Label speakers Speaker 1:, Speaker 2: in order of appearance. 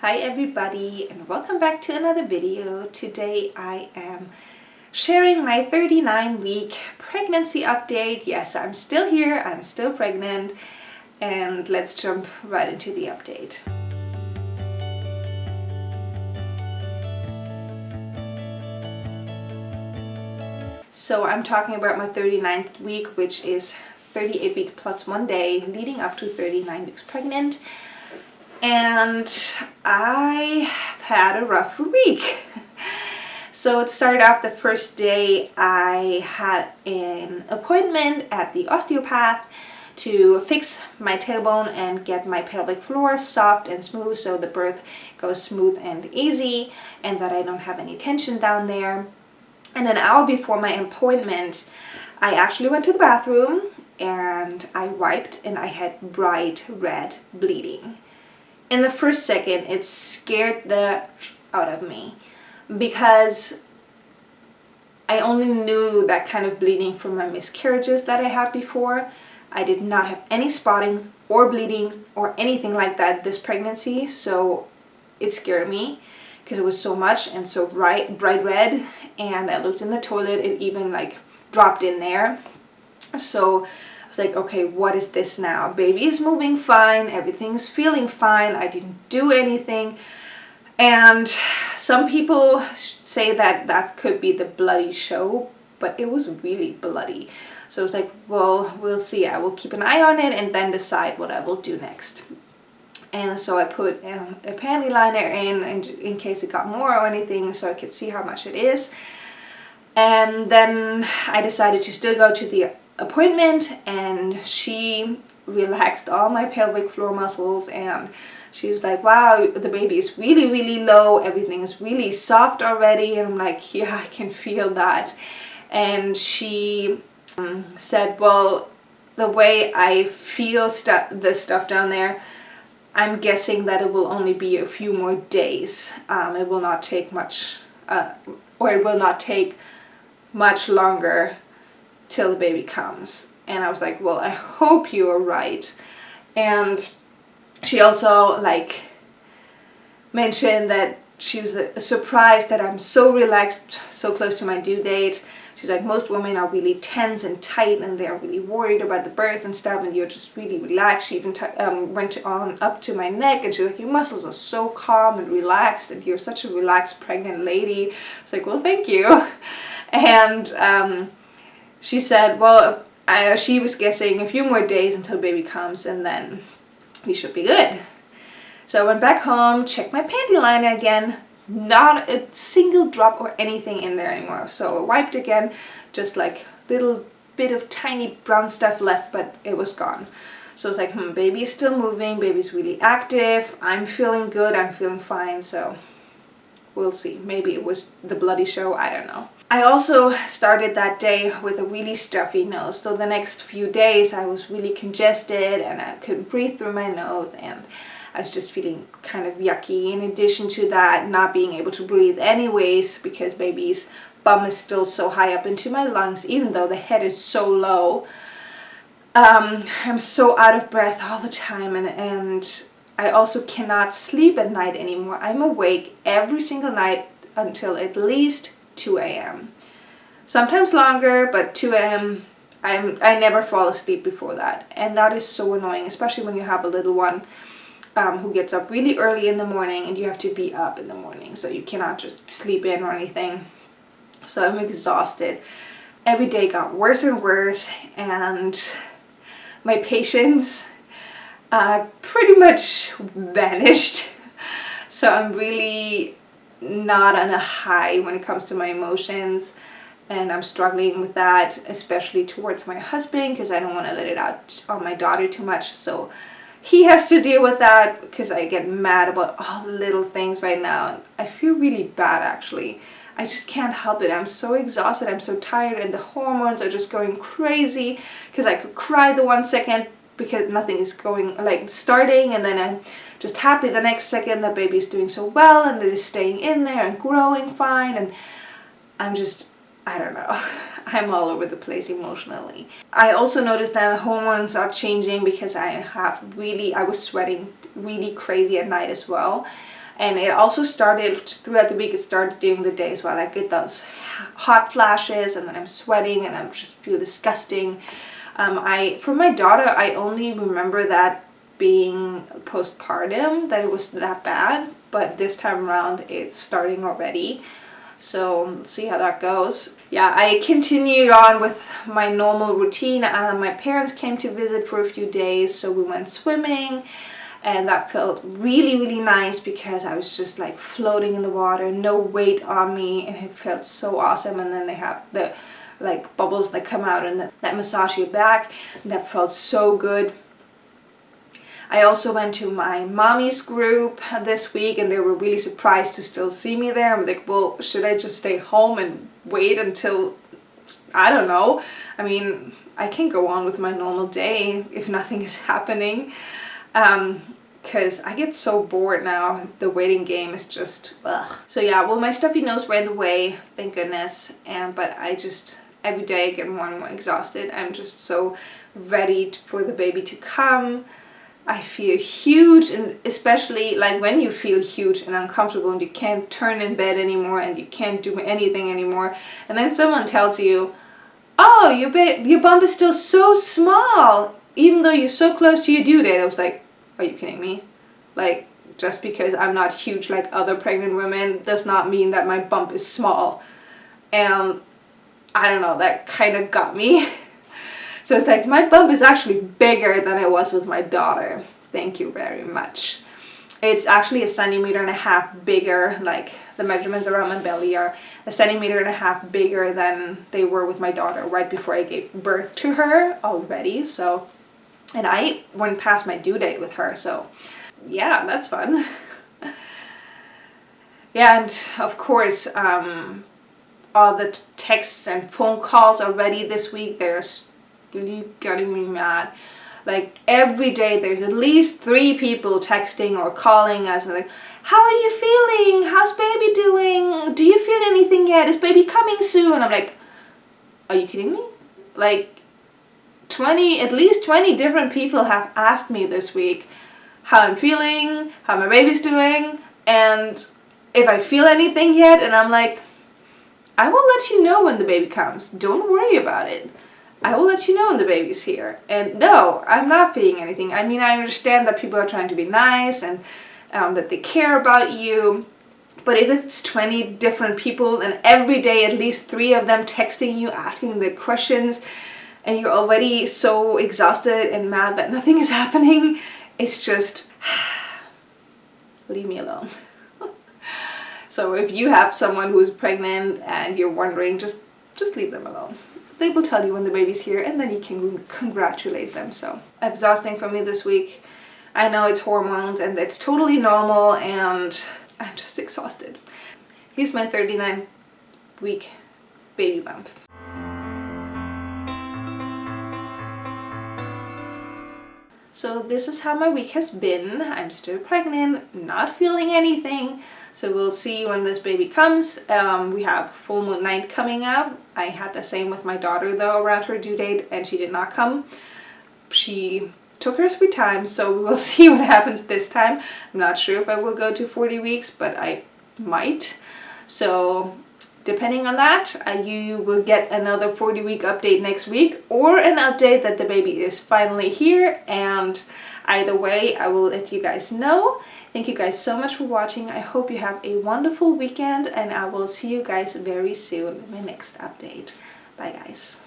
Speaker 1: Hi everybody and welcome back to another video. Today I am sharing my 39-week pregnancy update. Yes, I'm still here, I'm still pregnant, and let's jump right into the update. So I'm talking about my 39th week, which is 38 weeks plus 1 day leading up to 39 weeks pregnant. And I have had a rough week. So it started off the first day. I had an appointment at the osteopath to fix my tailbone and get my pelvic floor soft and smooth so the birth goes smooth and easy and that I don't have any tension down there. And an hour before my appointment, I actually went to the bathroom and I wiped and I had bright red bleeding. In the first second, it scared the out of me because I only knew that kind of bleeding from my miscarriages that I had before. I did not have any spottings or bleedings or anything like that this pregnancy, so it scared me because it was so much and so bright red. And I looked in the toilet, it even like dropped in there. So I was like, okay, what is this now? Baby is moving fine, everything's feeling fine, I didn't do anything. And some people say that that could be the bloody show, but it was really bloody. So I was like, well, we'll see. I will keep an eye on it and then decide what I will do next. And so I put a panty liner in case it got more or anything, so I could see how much it is. And then I decided to still go to the appointment, and she relaxed all my pelvic floor muscles, and she was like, wow, the baby is really low, everything is really soft already. And I'm like, yeah, I can feel that. And she said, well, the way I feel the stuff down there, I'm guessing that it will only be a few more days. It will not take much, or it will not take much longer till the baby comes. And I was like, well, I hope you are right. And she also like mentioned that she was surprised that I'm so relaxed so close to my due date. She's like, most women are really tense and tight and they're really worried about the birth and stuff, and you're just really relaxed. She even went on up to my neck and she's like, your muscles are so calm and relaxed and you're such a relaxed pregnant lady. I was like, well, thank you. And she said, well, she was guessing a few more days until baby comes and then we should be good. So I went back home, checked my panty liner again, not a single drop or anything in there anymore. So I wiped again, just like little bit of tiny brown stuff left, but it was gone. So I was like, baby is still moving, baby's really active, I'm feeling good, I'm feeling fine, so we'll see. Maybe it was the bloody show, I don't know. I also started that day with a really stuffy nose. So the next few days I was really congested and I couldn't breathe through my nose and I was just feeling kind of yucky. In addition to that, not being able to breathe anyways because baby's bum is still so high up into my lungs, even though the head is so low. I'm so out of breath all the time, and I also cannot sleep at night anymore. I'm awake every single night until at least 2 a.m. Sometimes longer, but 2 a.m. I never fall asleep before that, and that is so annoying, especially when you have a little one who gets up really early in the morning and you have to be up in the morning, so you cannot just sleep in or anything. So I'm exhausted. Every day got worse and worse, and my patience pretty much vanished. So I'm really not on a high when it comes to my emotions, and I'm struggling with that, especially towards my husband, because I don't want to let it out on my daughter too much. So he has to deal with that because I get mad about all the little things right now. I feel really bad actually. I just can't help it. I'm so exhausted, I'm so tired, and the hormones are just going crazy because I could cry the 1 second because nothing is going, like, starting, and then I'm just happy the next second that baby's doing so well and it is staying in there and growing fine, and I'm just, I don't know, I'm all over the place emotionally. I also noticed that hormones are changing because I was sweating really crazy at night as well. And it also started throughout the week. It started during the days where I get those hot flashes and then I'm sweating and I just feel disgusting. For my daughter, I only remember that being postpartum, that it was that bad, but this time around it's starting already. So let's see how that goes. Yeah, I continued on with my normal routine. My parents came to visit for a few days, so we went swimming, and that felt really, really nice because I was just like floating in the water, no weight on me, and it felt so awesome. And then they have the like bubbles that come out and that massage your back, and that felt so good. I also went to my mommy's group this week, and they were really surprised to still see me there. I'm like, well, should I just stay home and wait until, I don't know. I mean, I can go on with my normal day if nothing is happening. Because I get so bored now. The waiting game is just, ugh. So yeah, well, my stuffy nose went away, thank goodness. But I just, every day I get more and more exhausted. I'm just so ready for the baby to come. I feel huge, and especially like when you feel huge and uncomfortable and you can't turn in bed anymore and you can't do anything anymore, and then someone tells you, oh, your bump is still so small even though you're so close to your due date. I was like, are you kidding me? Like, just because I'm not huge like other pregnant women does not mean that my bump is small. And I don't know, that kind of got me. So it's like, my bump is actually bigger than it was with my daughter. Thank you very much. It's actually 1.5 centimeters bigger, like the measurements around my belly are 1.5 centimeters bigger than they were with my daughter right before I gave birth to her already. So, and I went past my due date with her, so yeah, that's fun. Yeah, and of course, all the texts and phone calls already this week, they're really getting me mad. Like every day there's at least 3 people texting or calling us and like, how are you feeling? How's baby doing? Do you feel anything yet? Is baby coming soon? I'm like, are you kidding me? Like at least 20 different people have asked me this week how I'm feeling, how my baby's doing, and if I feel anything yet. And I'm like, I will let you know when the baby comes. Don't worry about it. I will let you know when the baby's here. And no, I'm not feeling anything. I mean, I understand that people are trying to be nice and that they care about you. But if it's 20 different people and every day at least 3 of them texting you, asking the questions, and you're already so exhausted and mad that nothing is happening, it's just, leave me alone. So if you have someone who is pregnant and you're wondering, just leave them alone. They will tell you when the baby's here, and then you can congratulate them. So exhausting for me this week. I know it's hormones and it's totally normal, and I'm just exhausted. Here's my 39-week baby bump. So this is how my week has been. I'm still pregnant, not feeling anything. So we'll see when this baby comes. We have full moon night coming up. I had the same with my daughter though around her due date, and she did not come. She took her sweet time, so we will see what happens this time. I'm not sure if I will go to 40 weeks, but I might. So depending on that, you will get another 40-week update next week, or an update that the baby is finally here, and either way I will let you guys know. Thank you guys so much for watching. I hope you have a wonderful weekend, and I will see you guys very soon in my next update. Bye guys.